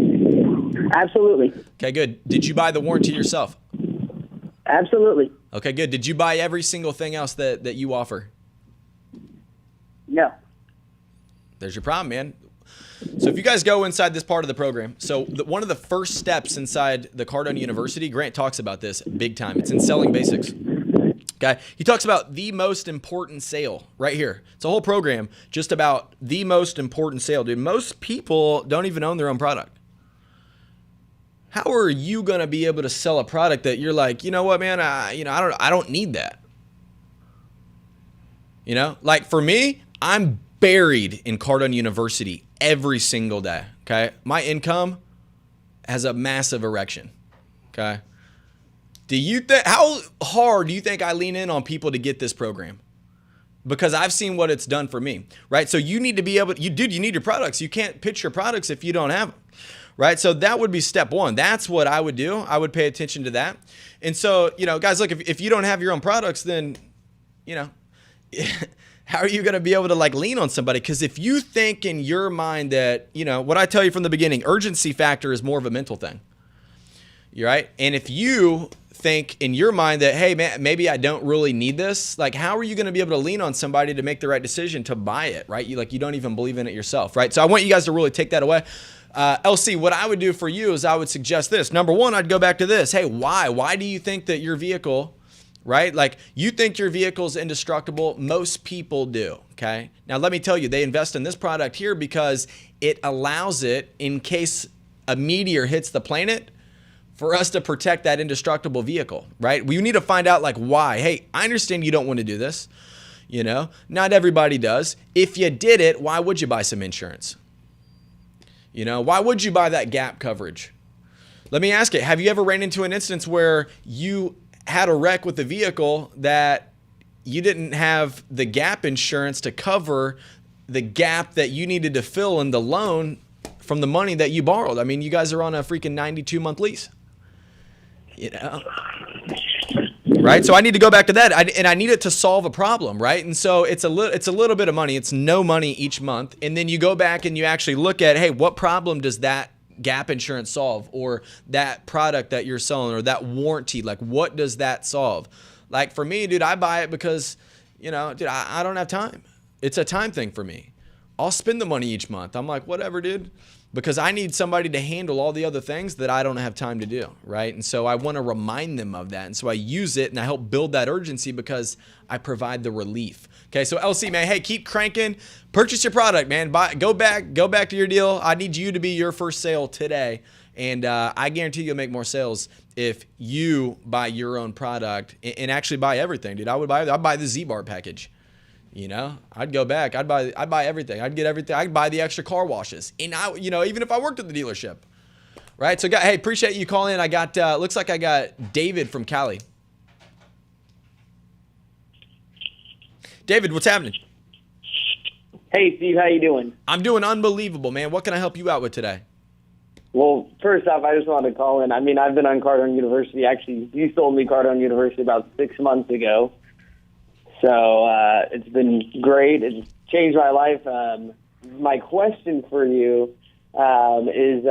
Absolutely. Okay, good. Did you buy the warranty yourself? Absolutely. Okay, good. Did you buy every single thing else that you offer? No. There's your problem, man. So if you guys go inside this part of the program, so one of the first steps inside the Cardone University, Grant talks about this big time. It's in Selling Basics. Okay, he talks about the most important sale right here. It's a whole program just about the most important sale, dude. Most people don't even own their own product. How are you gonna be able to sell a product that you're like, you know what, man? I don't need that. You know, like for me, I'm buried in Cardone University every single day. Okay, my income has a massive erection. Okay, how hard do you think I lean in on people to get this program? Because I've seen what it's done for me, right? So you need to be able, you need your products. You can't pitch your products if you don't have them. Right? So that would be step one. That's what I would do. I would pay attention to that. And so, guys, look, if you don't have your own products, then, how are you going to be able to like lean on somebody? Because if you think in your mind that, what I tell you from the beginning, urgency factor is more of a mental thing. You're right. And if you think in your mind that, hey, man, maybe I don't really need this, like, how are you going to be able to lean on somebody to make the right decision to buy it? Right? You don't even believe in it yourself. Right? So I want you guys to really take that away. LC, what I would do for you is I would suggest this. Number one, I'd go back to this. Hey, why? Why do you think that your vehicle, right? Like you think your vehicle is indestructible? Most people do, okay? Now, let me tell you, they invest in this product here because it allows it, in case a meteor hits the planet, for us to protect that indestructible vehicle, right? We need to find out like why. Hey, I understand you don't want to do this. Not everybody does. If you did it, why would you buy some insurance? Why would you buy that gap coverage? Let me ask you, have you ever ran into an instance where you had a wreck with the vehicle that you didn't have the gap insurance to cover the gap that you needed to fill in the loan from the money that you borrowed? I mean, you guys are on a freaking 92-month lease. Right? So I need to go back to that, and I need it to solve a problem, right? And so it's a little bit of money. It's no money each month. And then you go back and you actually look at, hey, what problem does that gap insurance solve, or that product that you're selling, or that warranty? Like, what does that solve? Like for me, dude, I buy it because, I don't have time. It's a time thing for me. I'll spend the money each month. I'm like, whatever, dude. Because I need somebody to handle all the other things that I don't have time to do, right? And so I want to remind them of that. And so I use it and I help build that urgency because I provide the relief. Okay, so LC, man, hey, keep cranking. Purchase your product, man. Go back to your deal. I need you to be your first sale today. And I guarantee you'll make more sales if you buy your own product and actually buy everything, dude. I'd buy the Z-Bar package. I'd go back. I'd buy everything. I'd get everything. I'd buy the extra car washes. And even if I worked at the dealership, right? So, hey, appreciate you calling in. I got, looks like I got David from Cali. David, what's happening? Hey, Steve, how you doing? I'm doing unbelievable, man. What can I help you out with today? Well, first off, I just wanted to call in. I mean, I've been on Cardone University. Actually, you sold me Cardone University about 6 months ago. So it's been great. It's changed my life. My question for you is,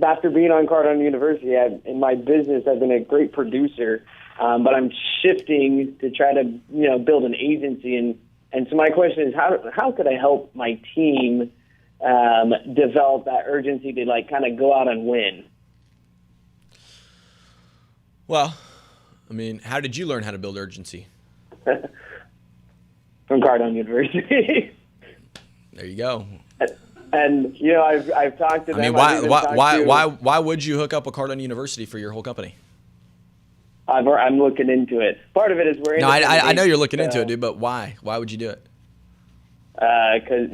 after being on Cardone University, in my business, I've been a great producer, but I'm shifting to try to, build an agency. And so my question is, how could I help my team develop that urgency to kind of go out and win? Well, I mean, how did you learn how to build urgency? From Cardone University. There you go. And I've talked to them. I mean, why would you hook up a Cardone University for your whole company? I'm looking into it. Part of it is we're. No, I know you're looking into it, dude. But why? Why would you do it? Because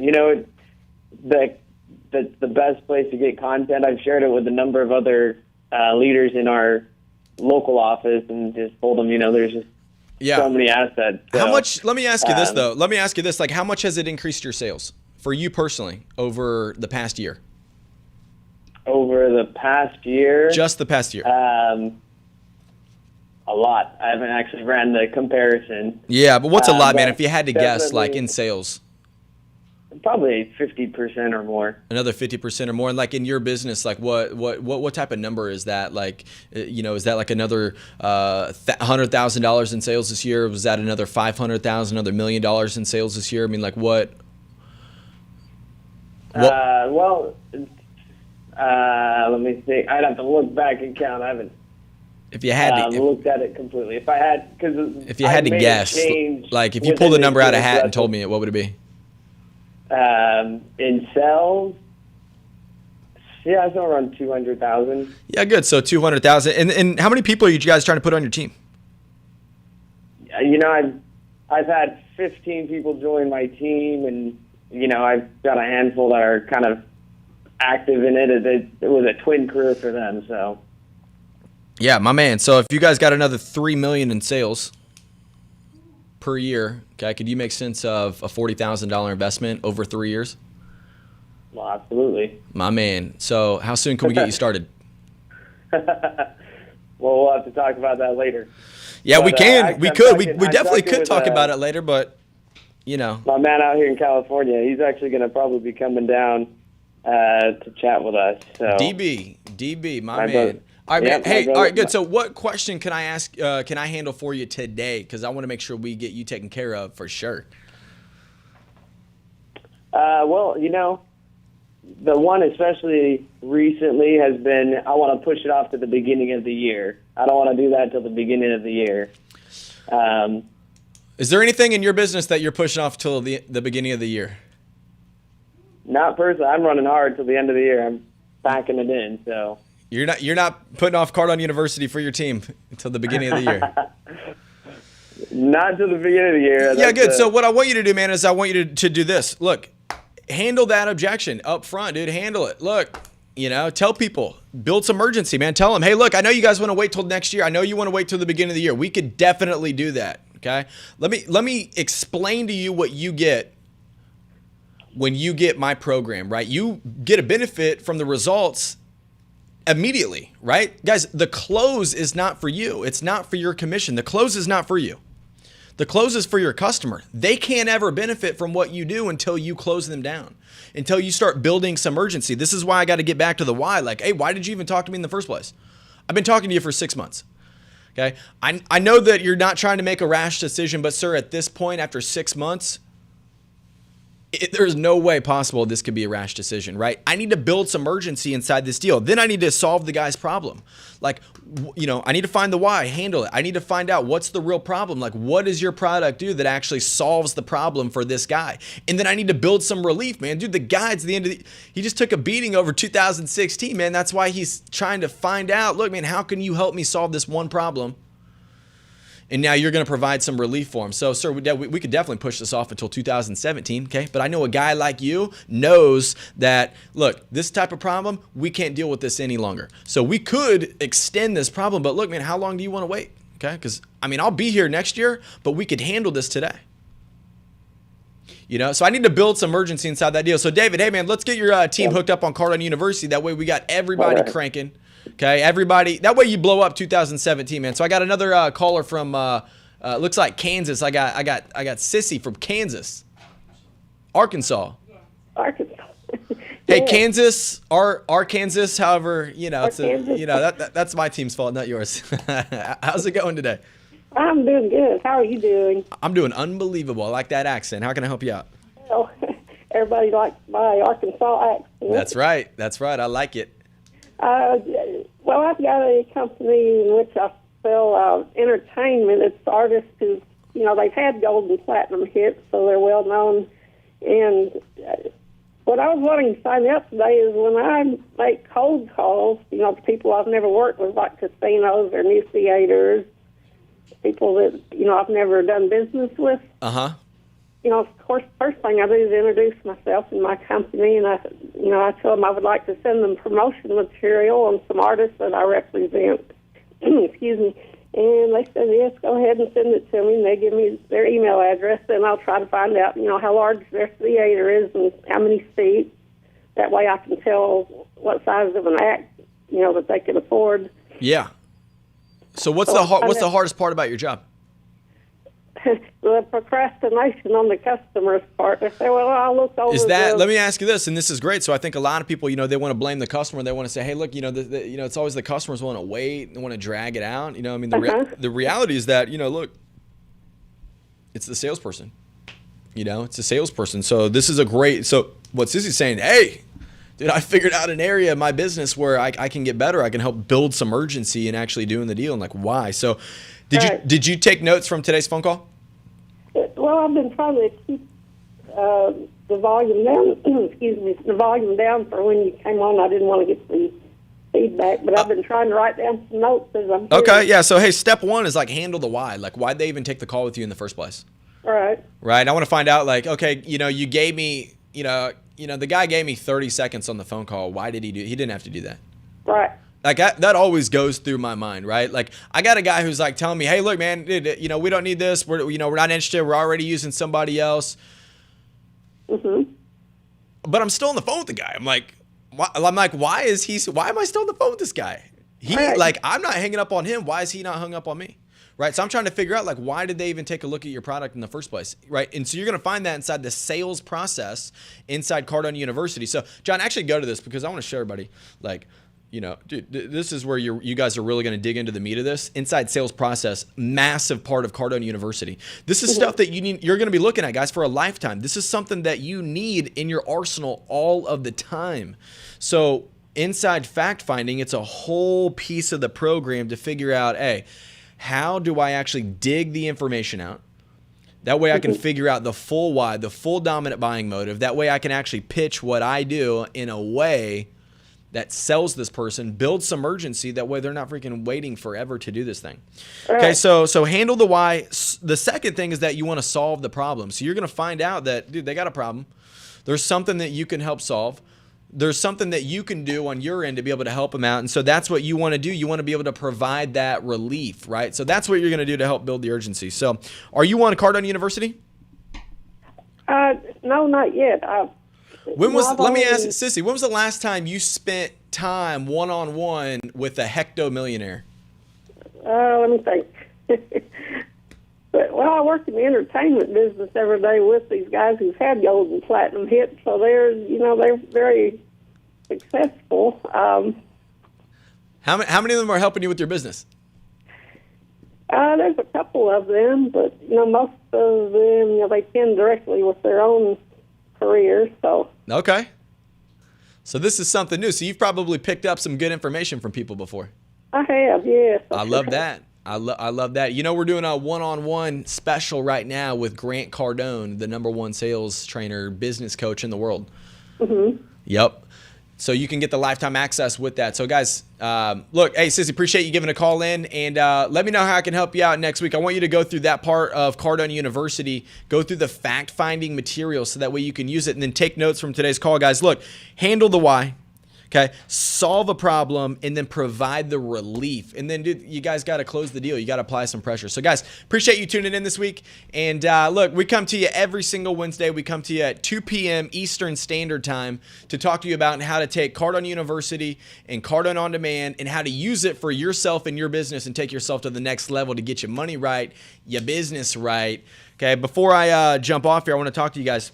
the best place to get content. I've shared it with a number of other leaders in our local office, and just told them, there's just so many assets. So, how much? Let me ask you this though. Let me ask you this: like, how much has it increased your sales for you personally over the past year? Over the past year? Just the past year. A lot. I haven't actually ran the comparison. Yeah, but what's a lot, man? If you had to guess, like in sales. Probably 50% or more. Another 50% or more, and like in your business, like what type of number is that? Like, is that like another $100,000 in sales this year? Was that another $500,000, another $1 million in sales this year? I mean, like what? Let me see. I'd have to look back and count. I haven't. If you had to, looked at it completely. If I had, if you had to guess, like if you pulled a number out of a hat and told me it, what would it be? In sales, yeah, it's around 200,000. Yeah, good. So 200,000. And how many people are you guys trying to put on your team? I've had 15 people join my team, and I've got a handful that are kind of active in it. It was a twin career for them, so. Yeah, my man. So if you guys got another $3 million in sales per year, okay, could you make sense of a $40,000 investment over 3 years? Well, absolutely. My man. So how soon can we get you started? Well, we'll have to talk about that later. Yeah, but, we can. We definitely could talk about it later, but, My man out here in California, he's actually going to probably be coming down to chat with us. So. DB, my man. All right, man. Hey, all right, good. So what question can I ask, can I handle for you today? Because I want to make sure we get you taken care of for sure. Well, the one especially recently has been, I want to push it off to the beginning of the year. I don't want to do that till the beginning of the year. Is there anything in your business that you're pushing off till the beginning of the year? Not personally. I'm running hard till the end of the year. I'm packing it in, so. You're not putting off Cardone University for your team until the beginning of the year. Not till the beginning of the year. Yeah, good. So what I want you to do, man, is I want you to do this. Look, handle that objection up front, dude. Handle it. Look, tell people, build some urgency, man. Tell them, hey, look, I know you guys want to wait till next year. I know you want to wait till the beginning of the year. We could definitely do that. Okay. Let me explain to you what you get when you get my program, right? You get a benefit from the results immediately, right? Guys, the close is not for you. It's not for your commission. The close is not for you. The close is for your customer. They can't ever benefit from what you do until you close them down, until you start building some urgency. This is why I got to get back to the why. Like, hey, why did you even talk to me in the first place? I've been talking to you for 6 months. Okay. I know that you're not trying to make a rash decision, but sir, at this point, after 6 months, there's no way possible this could be a rash decision, right? I need to build some urgency inside this deal. Then I need to solve the guy's problem. Like, I need to find the why, handle it. I need to find out what's the real problem. Like, what does your product do that actually solves the problem for this guy? And then I need to build some relief, man. Dude, the guy at the end of he just took a beating over 2016, man. That's why he's trying to find out, look, man, how can you help me solve this one problem? And now you're going to provide some relief for him. So, sir, we could definitely push this off until 2017, okay? But I know a guy like you knows that, look, this type of problem, we can't deal with this any longer. So we could extend this problem, but look, man, how long do you want to wait? Okay, because I mean, I'll be here next year, but we could handle this today. You know, so I need to build some urgency inside that deal. So David, hey man, let's get your team hooked up on Cardone University. That way we got everybody cranking. Okay, everybody. That way you blow up 2017, man. So I got another caller from looks like Kansas. I got Sissy from Kansas, Arkansas. Arkansas. Hey, Kansas, Arkansas. However, you know, that's my team's fault, not yours. How's it going today? I'm doing good. How are you doing? I'm doing unbelievable. I like that accent. How can I help you out? Well, everybody likes my Arkansas accent. That's right. That's right. I like it. Well, I've got a company in which I sell entertainment. It's artists who, you know, they've had gold and platinum hits, so they're well known. And what I was wanting to find out today is when I make cold calls, you know, to people I've never worked with, like casinos or new theaters, people that, you know, I've never done business with. Uh-huh. You know, of course, first thing I do is introduce myself and my company, and I tell them I would like to send them promotion material on some artists that I represent. Excuse me. And they said, yes, go ahead and send it to me. And they give me their email address, and I'll try to find out, you know, how large their theater is and how many seats. That way I can tell what size of an act, you know, that they can afford. Yeah. So what's the hardest part about your job? The procrastination on the customer's part. They say, well, I'll look over let me ask you this, and this is great. So I think a lot of people, you know, they want to blame the customer. They want to say, hey, look, you know, you know, it's always the customers want to wait and want to drag it out. You know, I mean, the reality is that, you know, look, it's the salesperson. You know, it's a salesperson. So this is so what Sissy's saying, hey, dude, I figured out an area of my business where I can get better. I can help build some urgency in actually doing the deal. And like, why? So did you take notes from today's phone call? Well, I've been trying to keep the volume down. Excuse me, the volume down for when you came on. I didn't want to get the feedback, but I've been trying to write down some notes as I'm here. Okay, yeah. So hey, step one is like handle the why. Like, why'd they even take the call with you in the first place? Right. Right. I want to find out. Like, okay, you know, you gave me, you know, the guy gave me 30 seconds on the phone call. Why did he do? He didn't have to do that. Right. Like that always goes through my mind, right? Like I got a guy who's like telling me, "Hey, look, man, you know, we don't need this. We're not interested. We're already using somebody else." Mm-hmm. But I'm still on the phone with the guy. I'm like, why am I still on the phone with this guy? Like I'm not hanging up on him. Why is he not hung up on me? Right? So I'm trying to figure out like why did they even take a look at your product in the first place, right? And so you're going to find that inside the sales process inside Cardone University. So John, actually go to this because I want to show everybody like. You know, dude, this is where you guys are really going to dig into the meat of this. Inside sales process, massive part of Cardone University. This is stuff that you're going to be looking at, guys, for a lifetime. This is something that you need in your arsenal all of the time. So inside fact finding, it's a whole piece of the program to figure out, hey, how do I actually dig the information out? That way I can figure out the full why, the full dominant buying motive. That way I can actually pitch what I do in a way that sells this person, builds some urgency. That way they're not freaking waiting forever to do this thing. Okay, so handle the why. The second thing is that you want to solve the problem. So you're going to find out that, dude, they got a problem. There's something that you can help solve. There's something that you can do on your end to be able to help them out. And so that's what you want to do. You want to be able to provide that relief, right? So that's what you're going to do to help build the urgency. So are you on Cardone University? No, not yet. Let me ask Sissy, when was the last time you spent time one-on-one with a hecto-millionaire? Let me think. Well, I work in the entertainment business every day with these guys who've had gold and platinum hits, so they're very successful. How many of them are helping you with your business? There's a couple of them, but most of them, they tend directly with their own careers. So okay, so this is something new. So you've probably picked up some good information from people before. I have, yes. I love that. I love that. We're doing a one-on-one special right now with Grant Cardone, the #1 sales trainer, business coach in the world. Mm-hmm. Yep. So you can get the lifetime access with that. So guys, look, hey, Sissy, appreciate you giving a call in, and let me know how I can help you out next week. I want you to go through that part of Cardone University, go through the fact-finding material so that way you can use it and then take notes from today's call, guys. Look, handle the why. Okay, solve a problem and then provide the relief. And then, dude, you guys got to close the deal. You got to apply some pressure. So, guys, appreciate you tuning in this week. And look, we come to you every single Wednesday. We come to you at 2 p.m. Eastern Standard Time to talk to you about how to take Cardone University and Cardone On Demand and how to use it for yourself and your business and take yourself to the next level to get your money right, your business right. Okay, before I jump off here, I want to talk to you guys.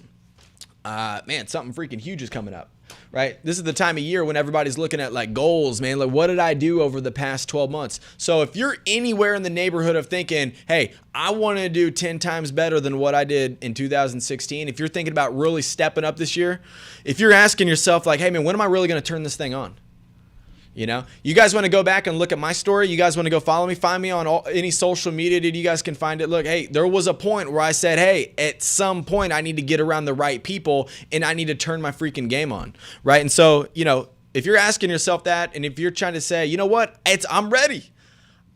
Man, something freaking huge is coming up. Right? This is the time of year when everybody's looking at like goals, man. Like, what did I do over the past 12 months? So if you're anywhere in the neighborhood of thinking, hey, I want to do 10 times better than what I did in 2016, if you're thinking about really stepping up this year, if you're asking yourself like, hey, man, when am I really going to turn this thing on? You know, you guys want to go back and look at my story. You guys want to go follow me, find me on any social media, dude. You guys can find it. Look, hey, there was a point where I said, hey, at some point I need to get around the right people and I need to turn my freaking game on. Right. And so, you know, if you're asking yourself that, and if you're trying to say, you know what, I'm ready.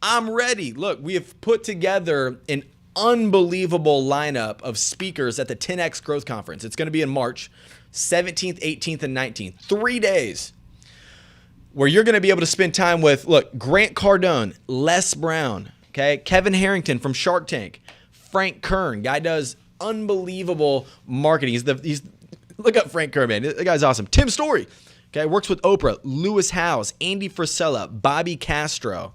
I'm ready. Look, we have put together an unbelievable lineup of speakers at the 10X Growth Conference. It's going to be in March 17th, 18th, and 19th, 3 days, where you're going to be able to spend time with, look, Grant Cardone, Les Brown, okay, Kevin Harrington from Shark Tank, Frank Kern, guy does unbelievable marketing. He's look up Frank Kern, man. The guy's awesome. Tim Story, okay, works with Oprah, Lewis Howes, Andy Frisella, Bobby Castro.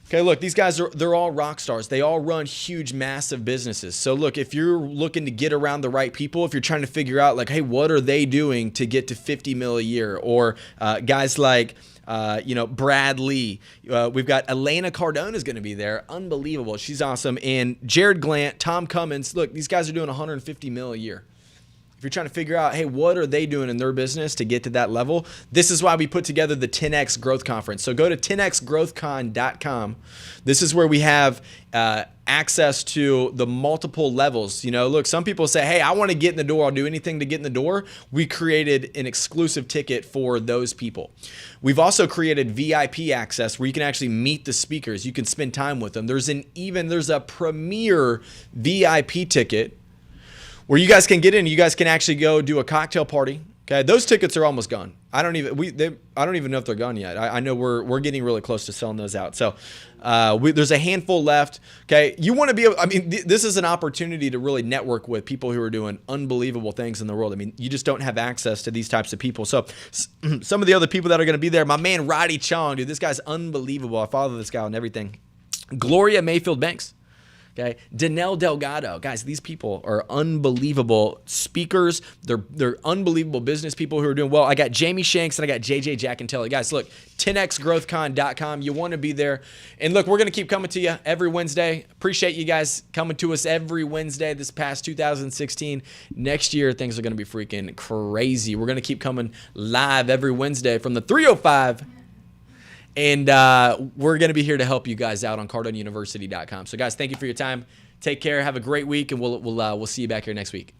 Okay, look, these guys they're all rock stars. They all run huge, massive businesses. So look, if you're looking to get around the right people, if you're trying to figure out like, hey, what are they doing to get to 50 mil a year? Or guys like, Brad Lee. We've got Elena Cardone is going to be there. Unbelievable. She's awesome. And Jared Glant, Tom Cummins. Look, these guys are doing 150 mil a year. If you're trying to figure out, hey, what are they doing in their business to get to that level? This is why we put together the 10X Growth Conference. So go to 10xgrowthcon.com. This is where we have access to the multiple levels. You know, look, some people say, hey, I want to get in the door. I'll do anything to get in the door. We created an exclusive ticket for those people. We've also created VIP access where you can actually meet the speakers. You can spend time with them. There's a premier VIP ticket where you guys can get in. You guys can actually go do a cocktail party. Okay, those tickets are almost gone. I don't even know if they're gone yet. I know we're getting really close to selling those out. So there's a handful left. Okay, you want to be able. I mean, this is an opportunity to really network with people who are doing unbelievable things in the world. I mean, you just don't have access to these types of people. So some of the other people that are going to be there, my man Roddy Chong, dude, this guy's unbelievable. I follow this guy on everything. Gloria Mayfield Banks. Okay, Danelle Delgado. Guys, these people are unbelievable speakers. They're unbelievable business people who are doing well. I got Jamie Shanks and I got JJ Jackentelli. Guys, look, 10xgrowthcon.com. You want to be there. And look, we're going to keep coming to you every Wednesday. Appreciate you guys coming to us every Wednesday this past 2016. Next year, things are going to be freaking crazy. We're going to keep coming live every Wednesday from the 305. And we're going to be here to help you guys out on CardoneUniversity.com. So, guys, thank you for your time. Take care. Have a great week, and we'll see you back here next week.